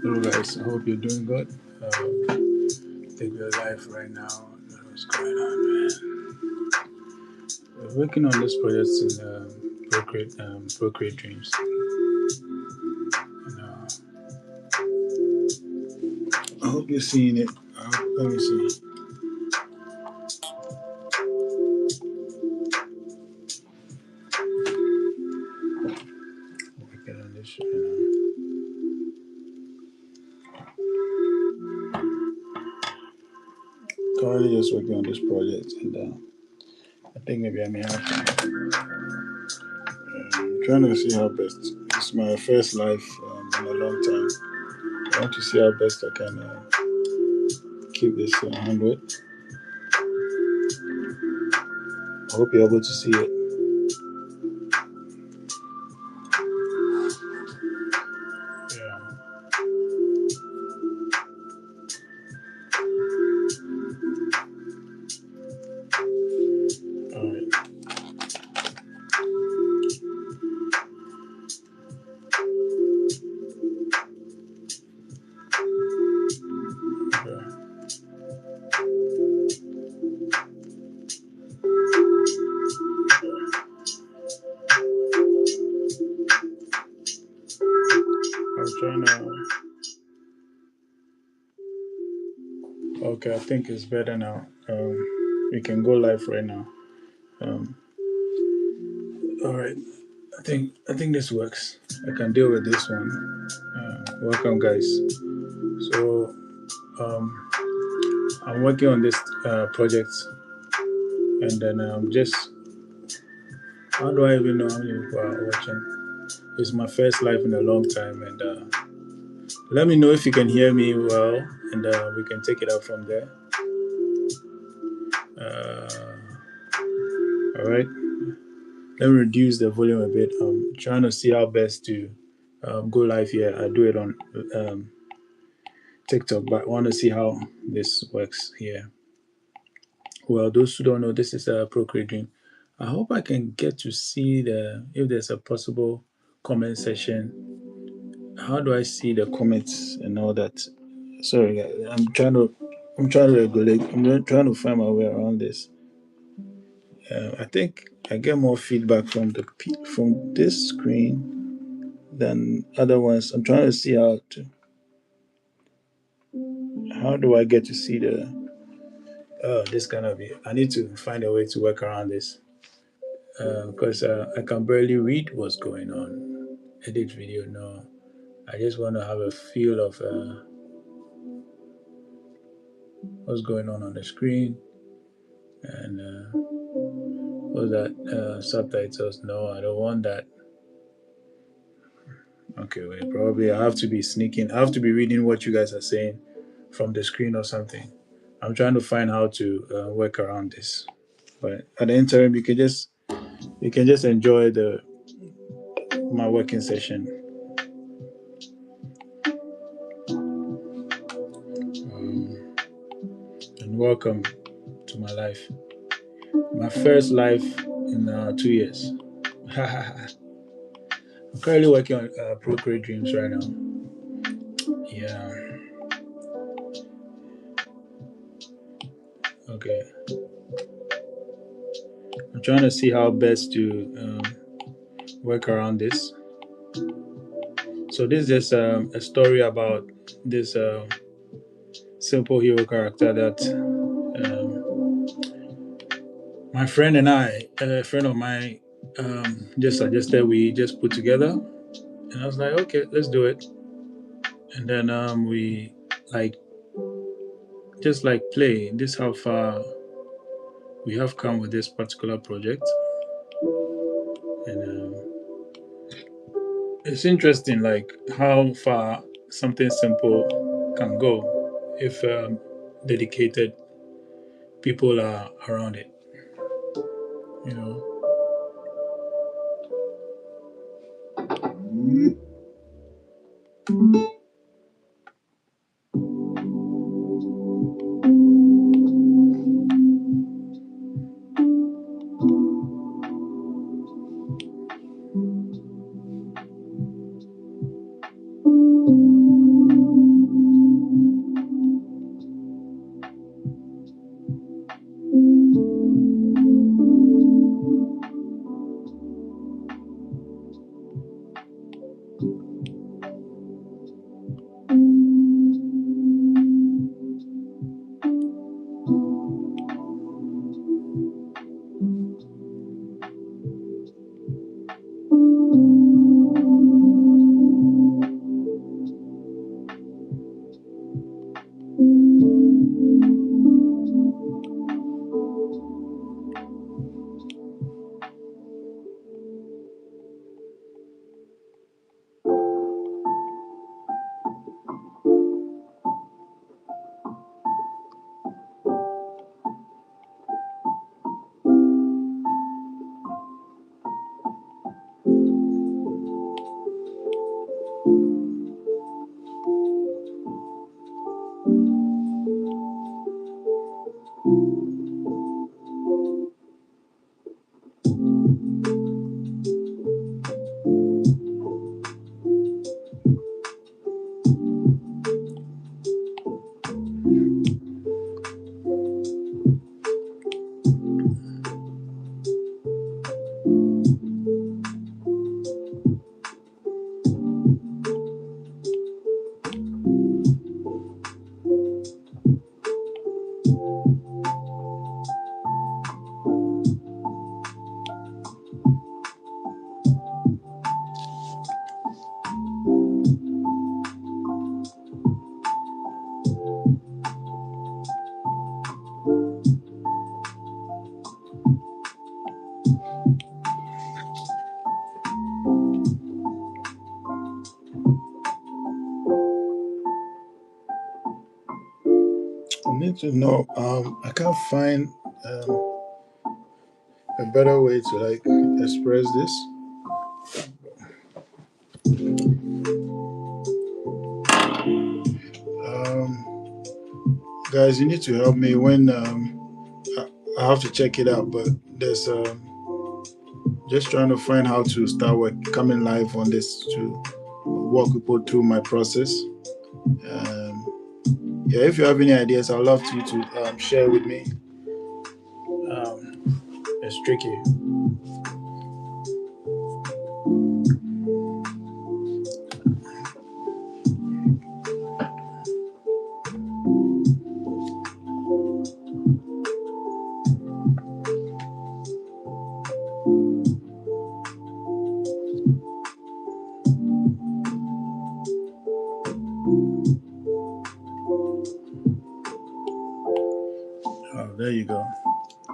Hello guys, I hope you're doing good. Think we're live right now. I don't know what's going on, man. We're working on this project in Procreate Dreams. And, I hope you're seeing it. Let me see. Working on this right now. Currently just working on this project, and I think maybe I may have to. Trying to see how best. It's my first live in a long time. I want to see how best I can keep this 100. I hope you're able to see it. Yeah. All right. Okay. I'm trying to. Okay, I think it's better now. We can go live right now. Um, all right. I think this works. I can deal with this one. Welcome, guys. So um, I'm working on this project, and then just how do I even know how many people are watching? It's my first live in a long time, and let me know if you can hear me well, and we can take it up from there. All right. Let me reduce the volume a bit. I'm trying to see how best to go live here. I do it on um, TikTok, but I want to see how this works here. Well, those who don't know, this is a Procreate Dream. I hope I can get to see if there's a possible comment section. How do I see the comments and all that? Sorry, guys, I'm trying to regulate. Trying to find my way around this. I think I get more feedback from from this screen than other ones. I'm trying to see how do I get to see the this kind of it. I need to find a way to work around this because I can barely read what's going on. Edit video, no. I just want to have a feel of what's going on the screen and what's that subtitles. No, I don't want that. Okay, wait. Probably I have to be sneaking. I have to be reading what you guys are saying from the screen or something. I'm trying to find how to work around this. But at the interim, you can just enjoy the my working session. Um, and welcome to my life. My first life in 2 years. I'm currently working on Procreate Dreams right now. Yeah. Okay. I'm trying to see how best to work around this. So this is just a story about this simple hero character that my friend and I, a friend of mine, just suggested we just put together, and I was like, okay, let's do it. And then we like just like play. This how far we have come with this particular project, and it's interesting like how far something simple can go if dedicated people are around it. You know. to know. I can't find a better way to like express this. Um, guys, you need to help me when I have to check it out. But there's just trying to find how to start work coming live on this to walk people through my process. Um, yeah, if you have any ideas, I'd love you to share with me. It's tricky. Oh, there you go.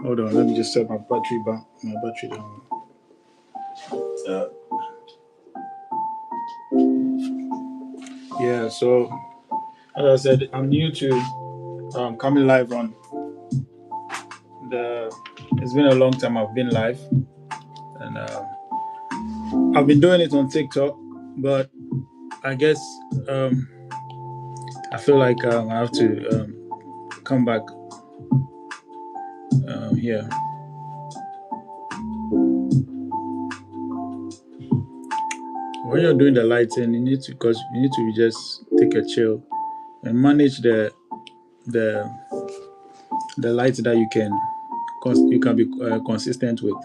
Hold on, let me just set my battery down. Uh, yeah, so as I said, I'm new to coming live on the. It's been a long time I've been live, and I've been doing it on TikTok, but I guess um, I feel like I have to come back here. When you're doing the lighting, you need to because you need to just take a chill and manage the the light that you can be consistent with.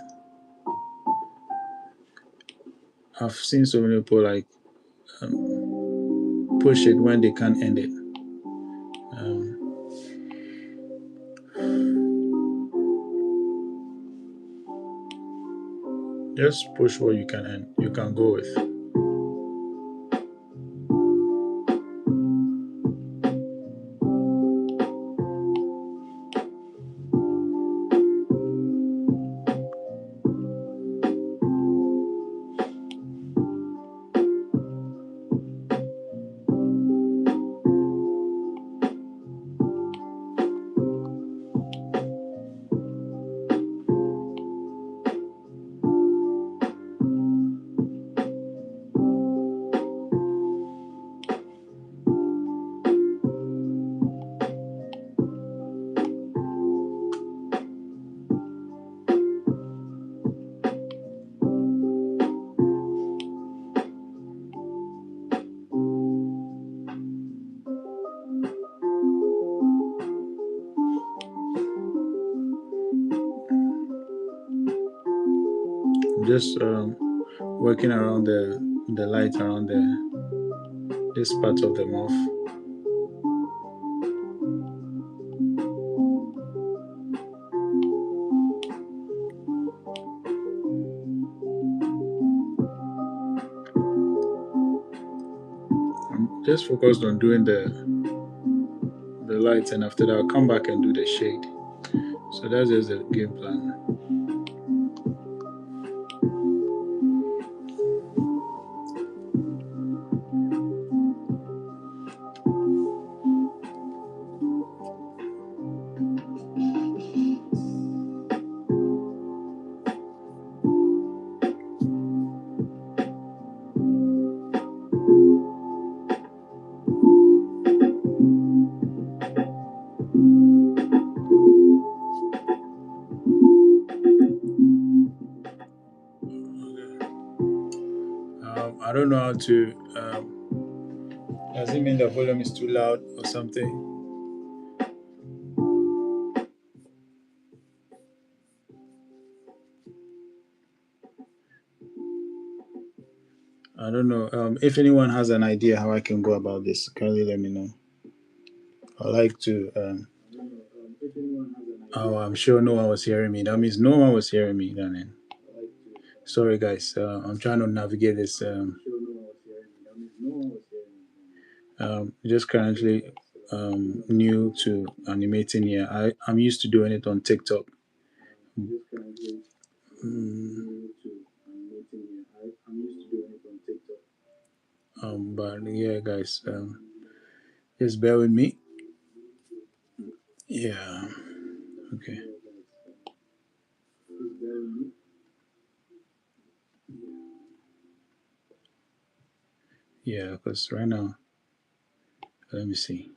I've seen so many people like push it when they can't end it. Um, just push what you can end. You can go with. Just working around the light around this part of the mouth. I'm just focused on doing the lights, and after that, I'll come back and do the shade. So that's just the game plan. I don't know how to. Does it mean the volume is too loud or something? I don't know. If anyone has an idea how I can go about this, kindly let me know. I like to. Oh, I'm sure no one was hearing me. That means no one was hearing me. Then, sorry, guys. I'm trying to navigate this. Just currently new to animating here. I'm used to doing it on TikTok. Mm, but yeah, guys, just bear with me. Yeah. Okay. Yeah, because right now, let me see.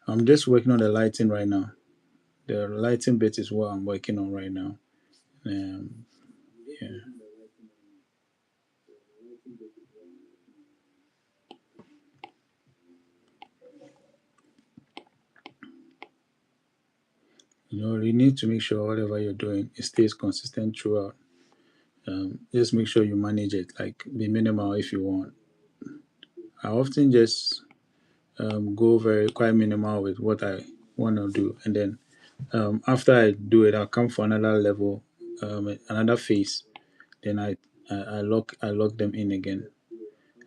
I'm just working on the lighting right now. The lighting bit is what I'm working on right now. Um, yeah. You need to make sure whatever you're doing it stays consistent throughout. Just make sure you manage it, like be minimal if you want. I often just go very quite minimal with what I want to do, and then after I do it, I'll come for another level, another phase. Then I lock them in again.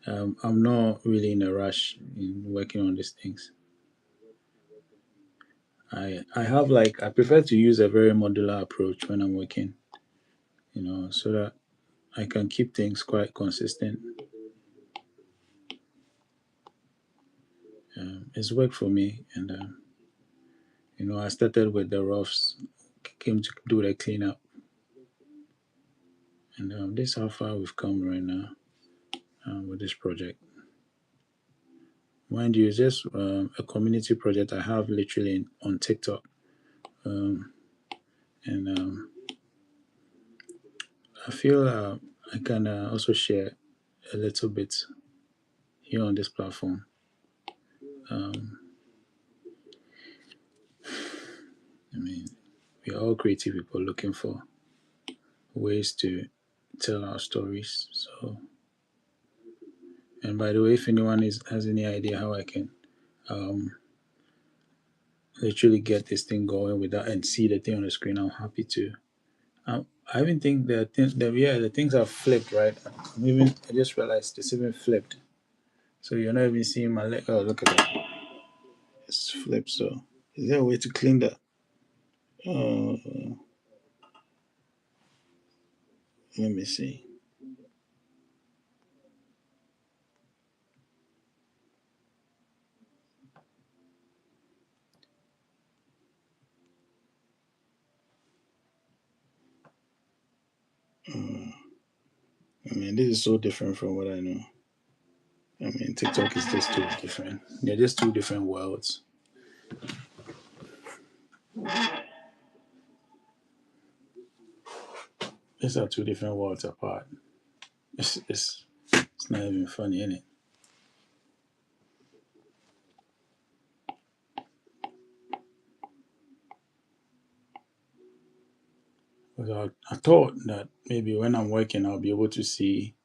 I'm not really in a rush in working on these things. I have like I prefer to use a very modular approach when I'm working, so that I can keep things quite consistent. It's worked for me, and I started with the roughs, came to do the cleanup, and this is how far we've come right now with this project. Mind you, it's just a community project I have literally on TikTok, um, and I feel I can also share a little bit here on this platform. Um, I mean, we're all creative people looking for ways to tell our stories. So, and by the way, if anyone has any idea how I can um, literally get this thing going without and see the thing on the screen, I'm happy to. I even think the things are flipped, right? I just realized it's even flipped. So you're not even seeing my leg. Oh, look at that. It's flipped. So is there a way to clean that? Uh, Let me see. I mean, this is so different from what I know. I mean, TikTok is just too different. They're just two different worlds. These are two different worlds apart. It's not even funny, is it? Because I thought that maybe when I'm working, I'll be able to see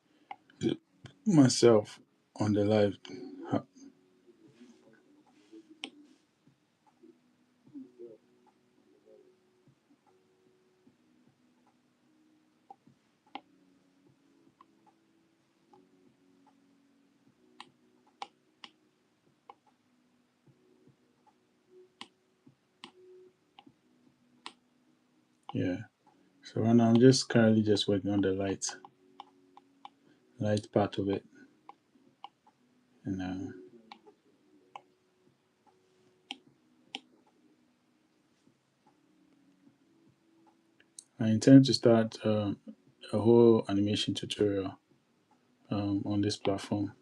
myself on the live. Yeah. So right now I'm just currently just working on the light part of it, and I intend to start a whole animation tutorial on this platform.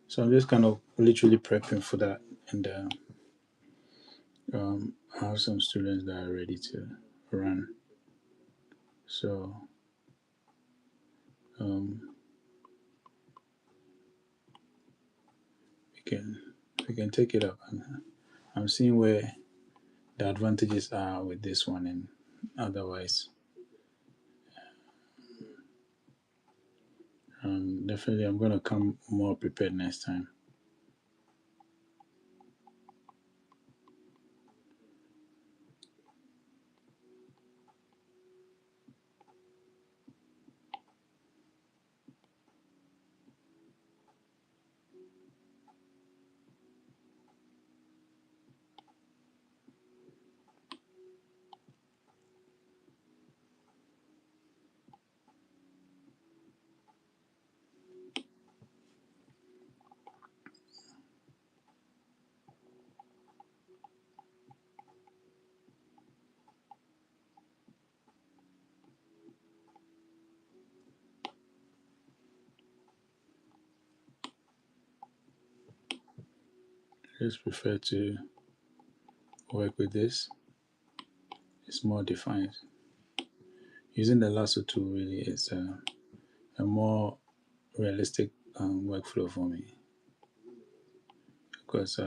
So I'm just kind of literally prepping for that, and I have some students that are ready to run. So um, we can we can take it up. I'm seeing where the advantages are with this one, and otherwise, definitely I'm gonna come more prepared next time. just prefer to work with this. It's more defined. Using the lasso tool really is a more realistic workflow for me because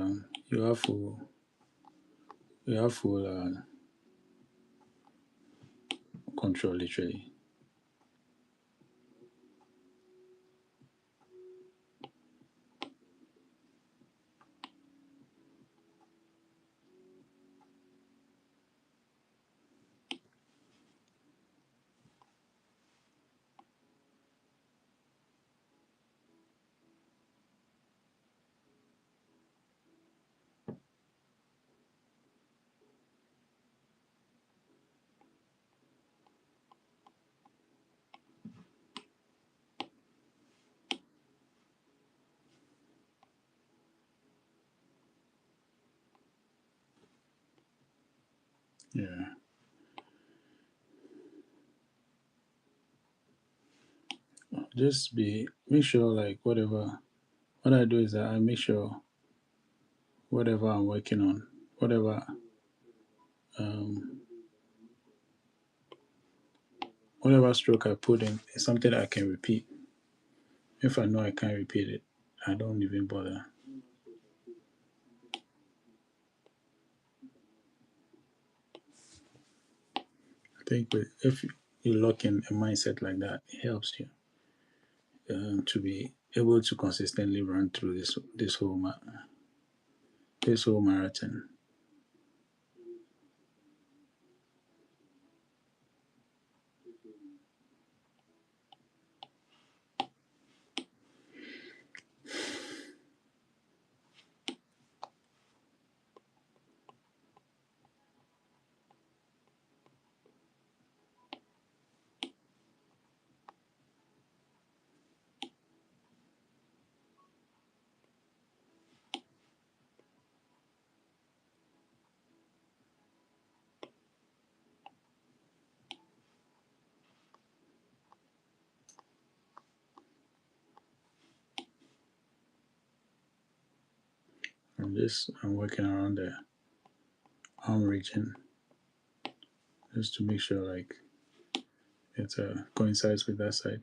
you have full control literally. Yeah. Just be make sure like what I do is that I make sure whatever I'm working on, whatever um, whatever stroke I put in is something I can repeat. If I know I can't repeat it, I don't even bother. I think if you lock in a mindset like that, it helps you to be able to consistently run through this whole marathon. I'm working around the arm region just to make sure like it coincides with that side.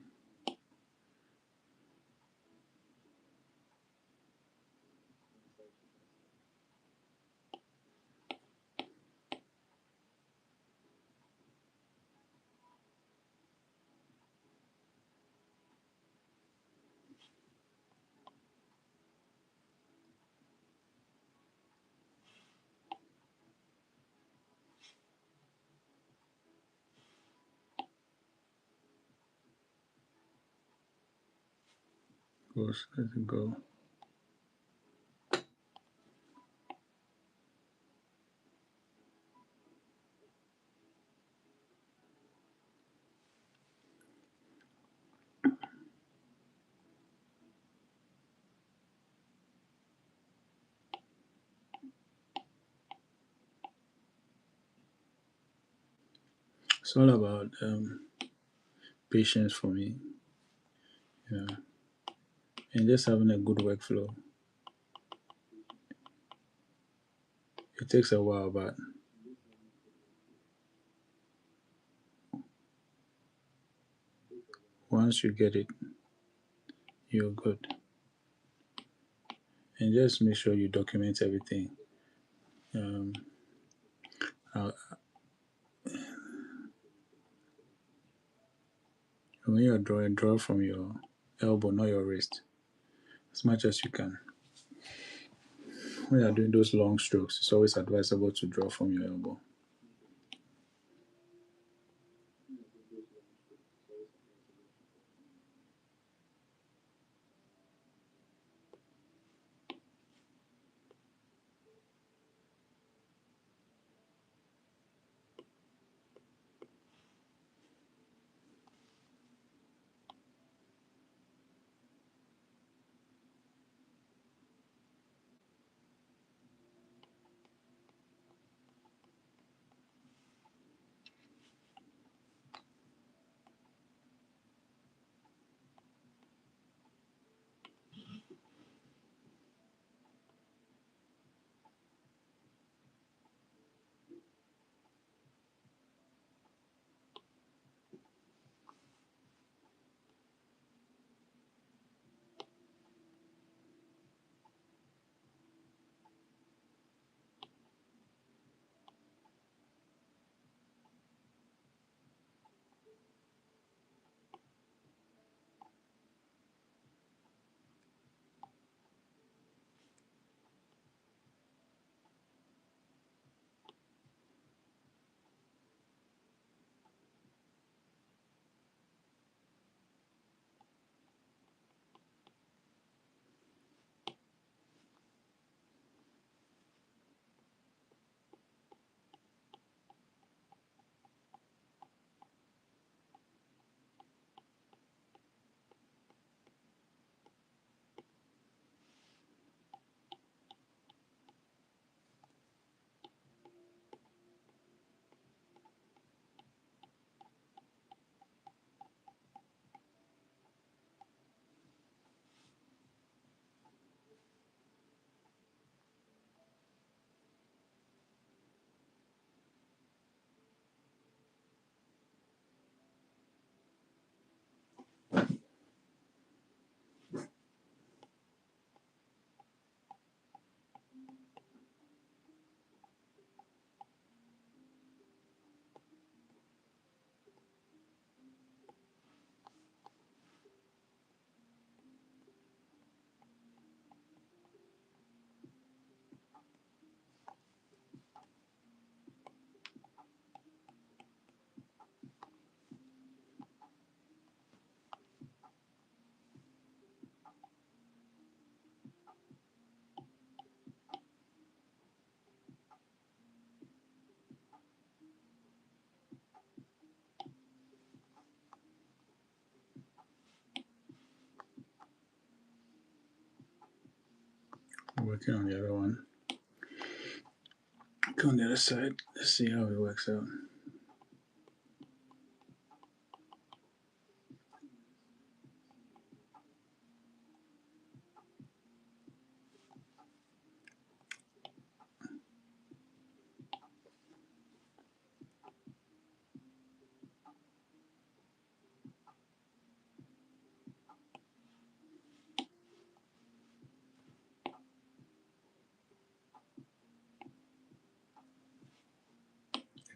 Goes, let it go. It's all about patience for me, yeah, and just having a good workflow. It takes a while, but once you get it, you're good. And just make sure you document everything. Um, uh, when you're drawing, draw from your elbow, not your wrist, as much as you can. When you're doing those long strokes, it's always advisable to draw from your elbow. working on the other one. Go on the other side. Let's see how it works out.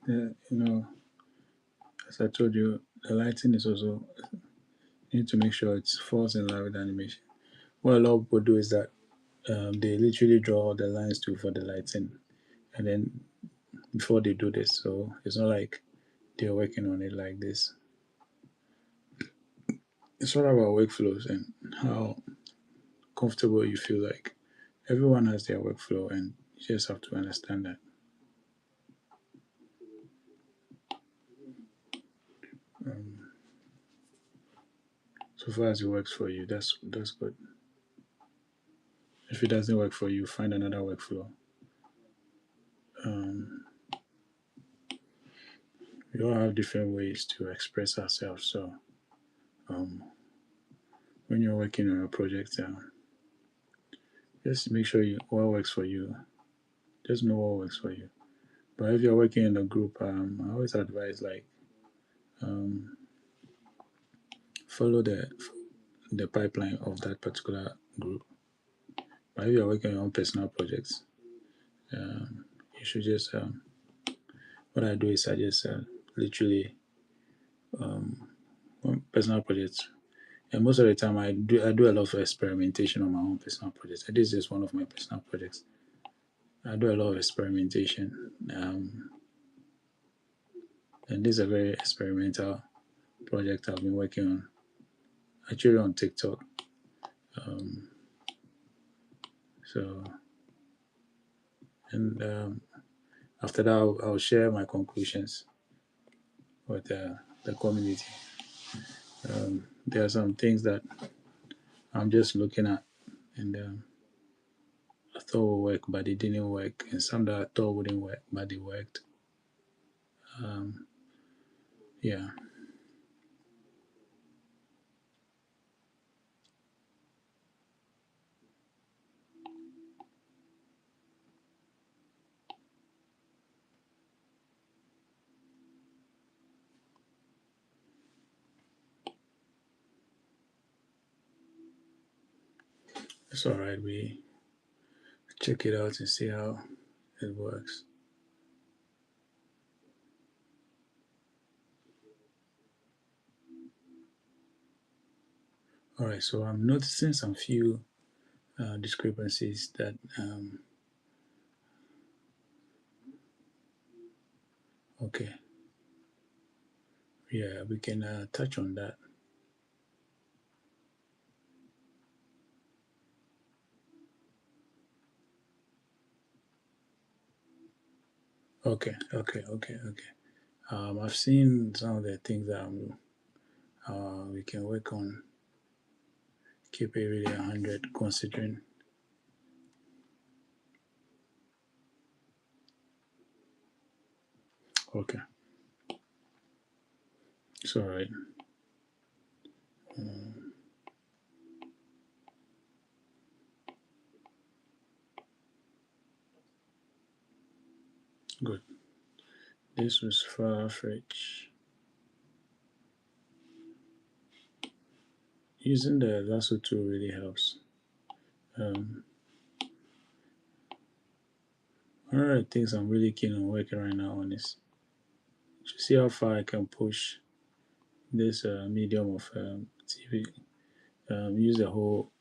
You know, as I told you, the lighting is also, you need to make sure it falls in line with the animation. What a lot of people do is that they literally draw the lines too for the lighting, and then before they do this, so it's not like they're working on it like this. It's all about workflows and how comfortable you feel like. Everyone has their workflow, and you just have to understand that. Um, so far as it works for you, that's good. If it doesn't work for you, find another workflow. Um, we all have different ways to express ourselves. So um, when you're working on a project, just make sure what works for you. Just know what works for you. But if you're working in a group, I always advise like um, follow the pipeline of that particular group. But if you're working on your own personal projects, you should just what I do is I just literally personal projects. And most of the time, I do a lot of experimentation on my own personal projects. This is just one of my personal projects. I do a lot of experimentation, and this is a very experimental project I've been working on, actually on TikTok. Um, so, and after that, I'll share my conclusions with the community. There are some things that I'm just looking at, and I thought would work, but it didn't work, and some that I thought wouldn't work, but they worked. Um, yeah, it's all right. We check it out and see how it works. All right, so I'm noticing some few discrepancies that okay, yeah, we can touch on that. Okay, okay, okay, okay. I've seen some of the things that we can work on. Keep it really 100, considering. Okay, it's all right. Um, good. This was far-fetched. Using the lasso tool really helps. Um, One of the things I'm really keen on working right now on is to see how far I can push this medium of TV. Use the whole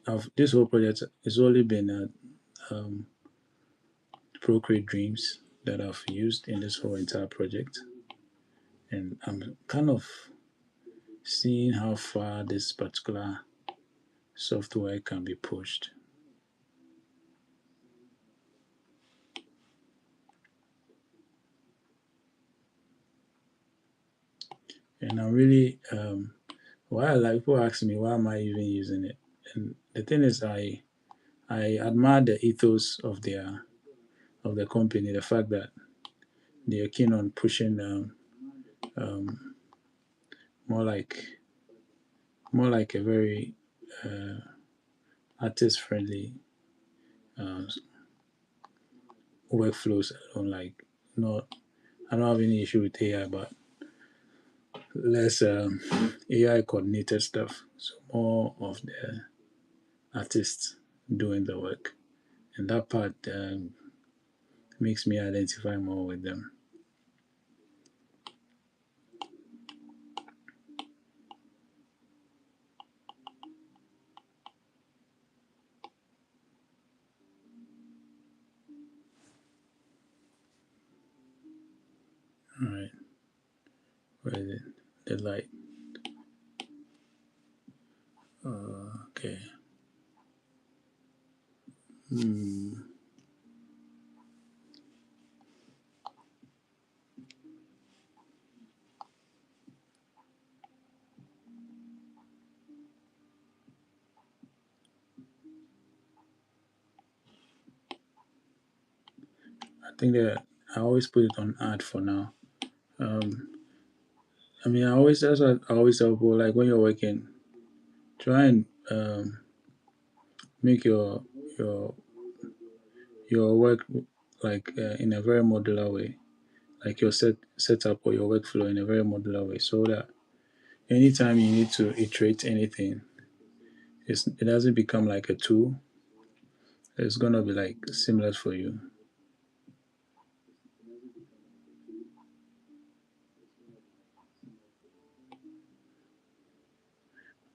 of this whole project. It's only been Procreate Dreams that I've used in this whole entire project, and I'm kind of seeing how far this particular software can be pushed. And I'm really why I like people ask me why am I even using it, and the thing is I admire the ethos of the company, the fact that they are keen on pushing um, more like more like a very artist friendly uh, workflows. I don't like not I don't have any issue with AI, but less AI coordinated stuff. So more of the artists doing the work, and that part makes me identify more with them. All right, where is it? The light. Okay. Hmm. I think that I always put it on ad for now. Um, I mean, I always that's what I always tell people, like when you're working, try and make your your work like in a very modular way, like your setup or your workflow in a very modular way, so that anytime you need to iterate anything, it doesn't become like a tool. It's gonna be like seamless for you.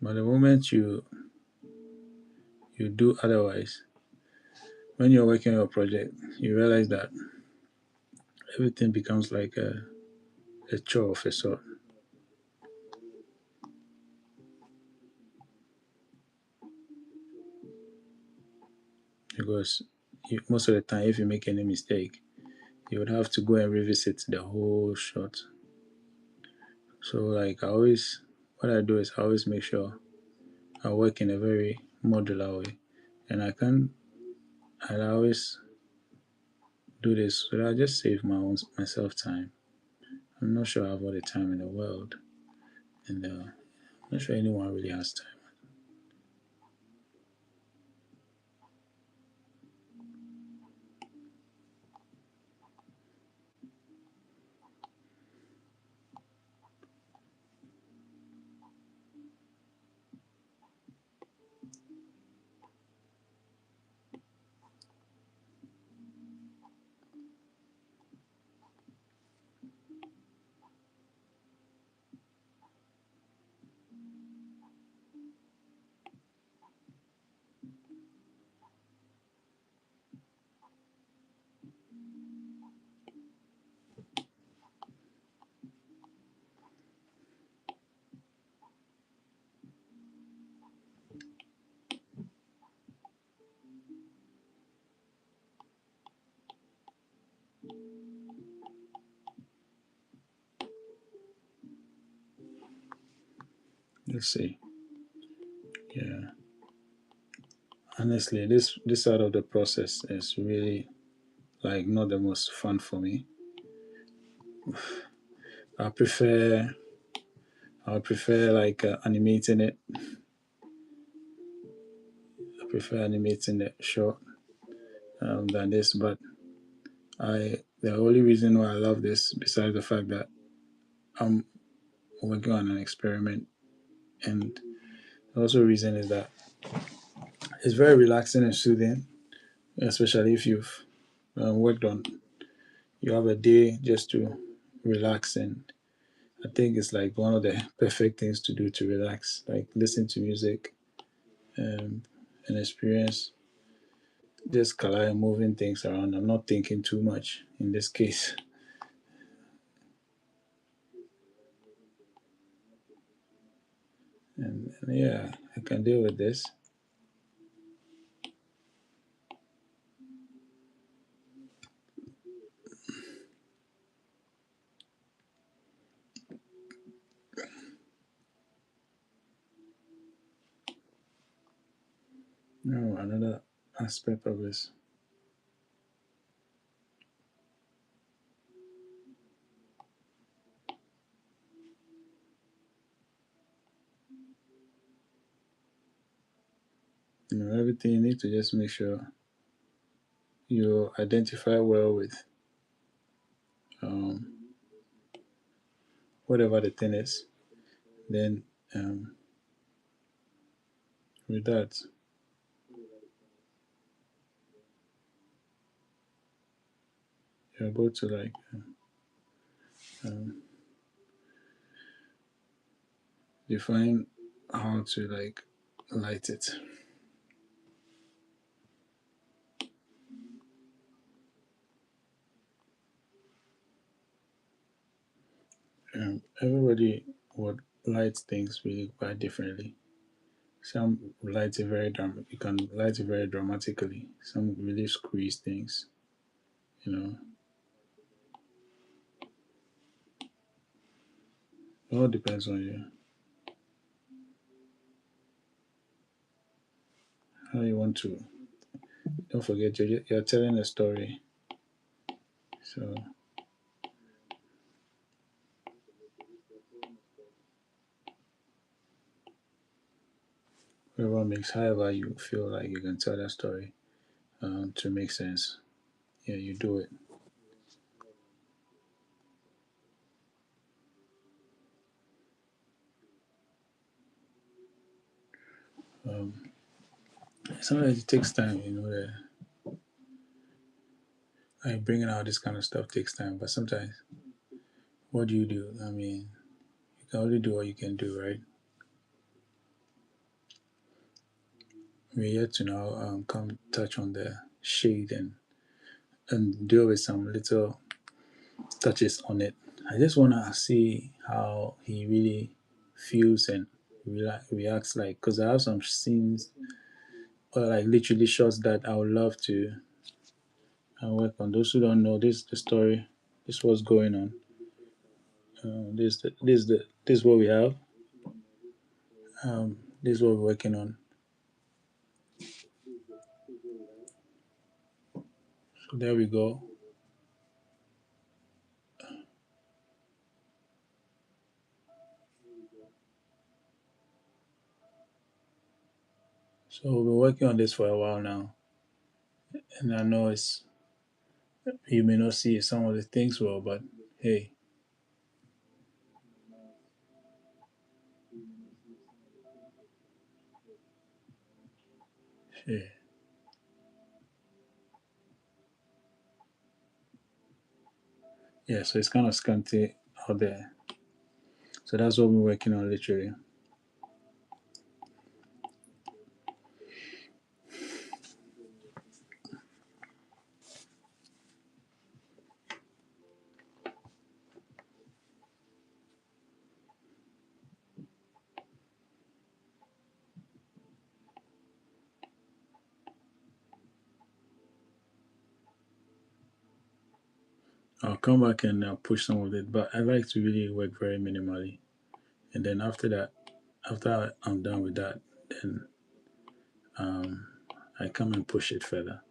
But the moment you do otherwise, when you're working on a project, you realize that everything becomes like a chore of a sort. Because most of the time, if you make any mistake, you would have to go and revisit the whole shot. So like what I do is I always make sure I work in a very modular way, and I always do this so that I just save myself time. I'm not sure I have all the time in the world, and I'm not sure anyone really has time. Let's see. Yeah, honestly, this side of the process is really like not the most fun for me. I prefer I prefer like animating it. I prefer animating it short than this. But I the only reason why I love this, besides the fact that I'm working on an experiment, and also reason is that it's very relaxing and soothing, especially if you've worked on you have a day just to relax. And I think it's like one of the perfect things to do to relax, like listen to music um, and experience just color moving things around. I'm not thinking too much in this case. And yeah, I can deal with this. No, aspect of this. Everything you need to just make sure you identify well with um, whatever the thing is. Then um, with that, you're able to like um, define how to like light it. Everybody would light things really quite differently. Some light it very you can light it very dramatically. Some really squeeze things. You know, it all depends on you. How you want to. Don't forget you're telling a story. So whatever makes, however you feel like you can tell that story to make sense. Yeah, you do it. Um, Sometimes it takes time. Like bringing out this kind of stuff takes time. But sometimes, what do you do? I mean, you can only do what you can do, right? We're yet to now come touch on the shade and deal with some little touches on it. I just want to see how he really feels and reacts like, because I have some scenes or like literally shots that I would love to work on. Those who don't know, this is the story. This is what's going on. This is what we have. This is what we're working on. So there we go. So we've been working on this for a while now, and I know it's you may not see some of the things well, but hey, hey, yeah. So it's kind of scanty out there. So that's what we're working on literally. I'll come back and push some of it, but I like to really work very minimally. And then after that, after I'm done with that, then um, I come and push it further.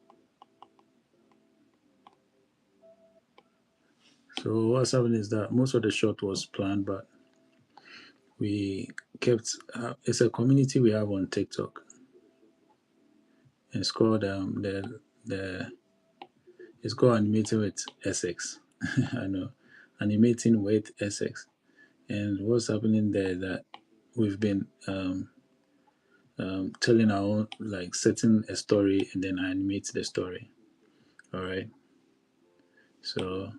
So what's happened is that most of the shot was planned, but we kept. It's a community we have on TikTok. It's called the it's called animating with Essex. I know, animating with Essex. And what's happening there is that we've been telling our own, like setting a story and then animate the story. All right. So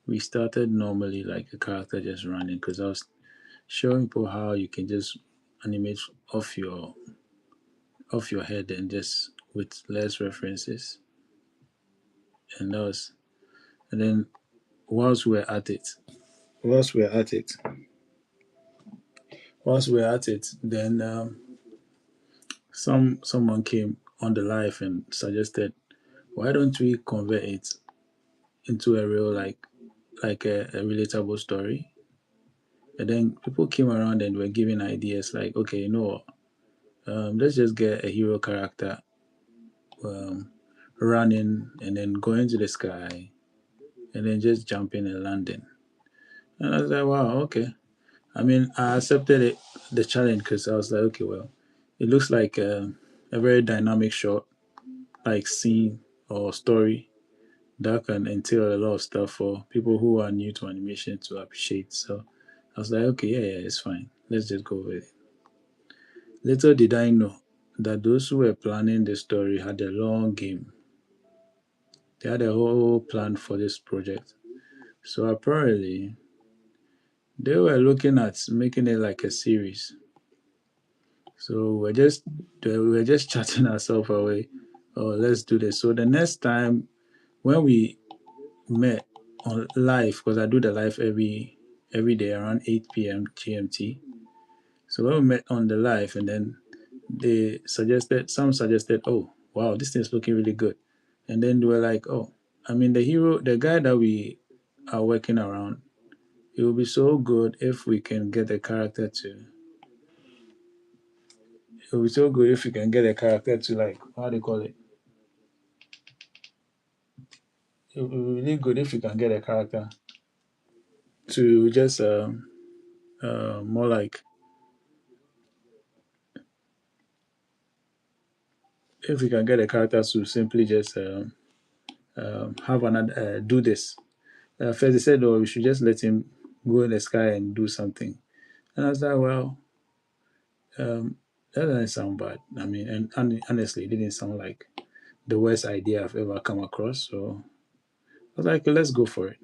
we started normally like a character just running because I was showing people how you can just animate off your head and just with less references. And that was and then whilst we're at it, whilst we're at it, then someone came on the live and suggested, why don't we convert it into a real like a relatable story? And then people came around and were giving ideas like, okay, let's just get a hero character um, running and then going to the sky and then just jumping and landing. And I was like, wow, okay. I mean, I accepted it, the challenge, because I was like, okay, well, it looks like a very dynamic shot, like scene or story that can entail a lot of stuff for people who are new to animation to appreciate. So I was like, okay, yeah, it's fine. Let's just go with it. Little did I know that those who were planning the story had a long game. They had a whole plan for this project. So apparently, they were looking at making it like a series. So we're just chatting ourselves away. Oh, let's do this. So the next time when we met on live, because I do the live every day around 8 p.m. GMT. So when we met on the live, and then some suggested, oh wow, this thing's looking really good, and then they were like, oh, I mean the guy that we are working around, it will be so good if we can get a character to. It will be so good if we can get a character to, like, how do you call it? It will be really good if we can get a character to just more like, if we can get a character to simply just have another do this. First they said, oh, we should just let him go in the sky and do something. And I was like, well, um, that doesn't sound bad. I mean, and honestly, it didn't sound like the worst idea I've ever come across. So I was like, let's go for it.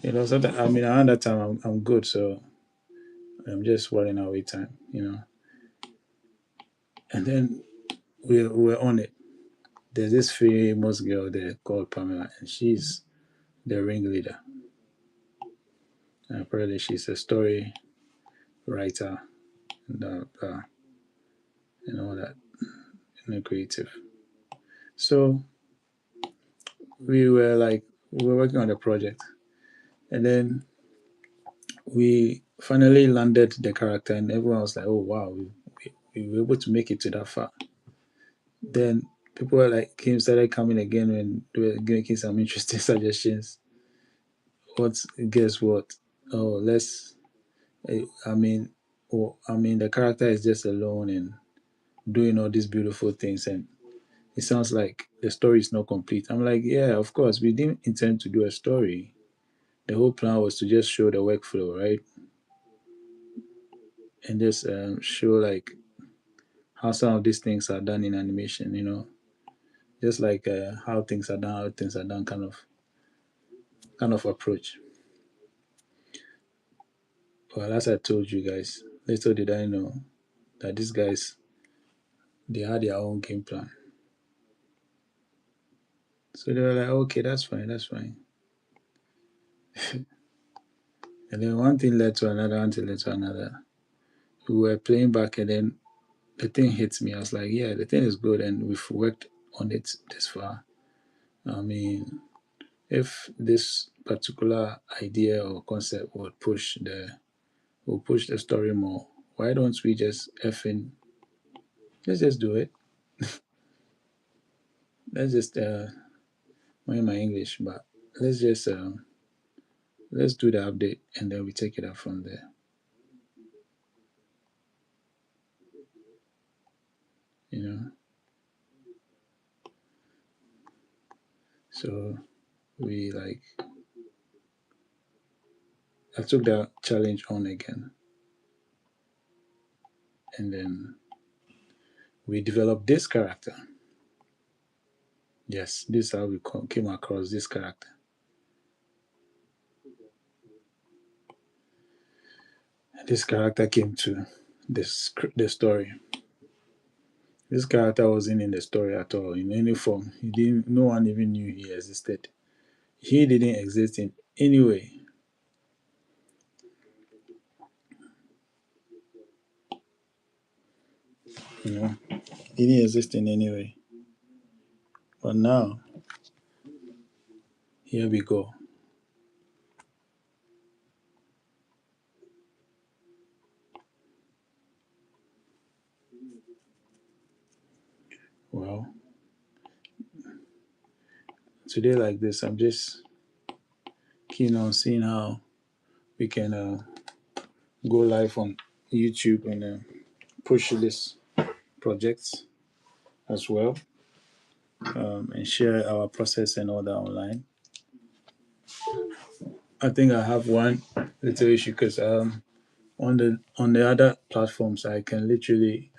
So that, I mean, around that time, I'm good. So I'm just whiling away time. And then we're on it. There's this famous girl there called Pamela, and she's the ringleader. And apparently, she's a story writer and, and all that, and creative. So we were working on the project, and then we finally landed the character, and everyone was like, "Oh wow, we were able to make it to that far." Then people were like, came started coming again and they were making some interesting suggestions. What guess what? Oh, I mean, the character is just alone and doing all these beautiful things, and it sounds like the story is not complete. I'm like, yeah, of course, we didn't intend to do a story. The whole plan was to just show the workflow, right? And just show like how some of these things are done in animation. Just like how things are done, kind of approach. Well, as I told you guys, little did I know that these guys, they had their own game plan. So they were like, okay, that's fine, that's fine. And then one thing led to another, one thing led to another. We were playing back, and then the thing hits me. I was like, yeah, the thing is good, and we've worked on it this far. I mean, if this particular idea or concept would push the story more, why don't we just effing let's just do it. Let's just mind my English, but let's just let's do the update and then we take it up from there. You know. So we like I took that challenge on again, and then we developed this character. Yes, this is how we came across this character. This character came to the story. This character wasn't in the story at all in any form. He didn't. No one even knew he existed. He didn't exist in any way. You know, he didn't exist in any way. But now, here we go. Well, today like this, I'm just keen on seeing how we can go live on YouTube and push this project as well, and share our process and all that online. I think I have one little issue because on the other platforms I can literally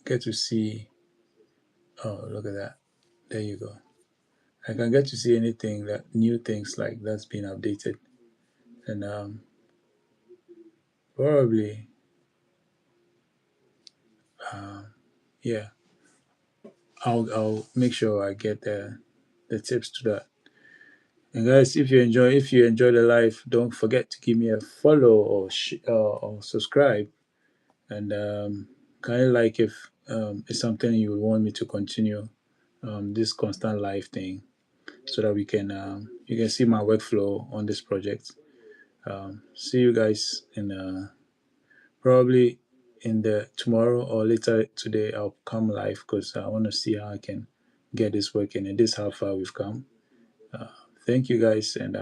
get to see. Oh, look at that! There you go. I can get to see anything that new things like that's been updated, and probably yeah, I'll make sure I get the tips to that. And guys, if you enjoy the live, don't forget to give me a follow or subscribe. And kind of like if it's something you would want me to continue this constant live thing, so that we can you can see my workflow on this project. See you guys in probably in the tomorrow or later today. I'll come live because I want to see how I can get this working. And this is how far we've come. Thank you guys, and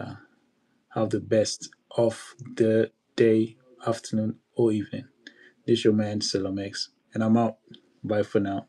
have the best of the day, afternoon, or evening. This is your man Silomex, and I'm out. Bye for now.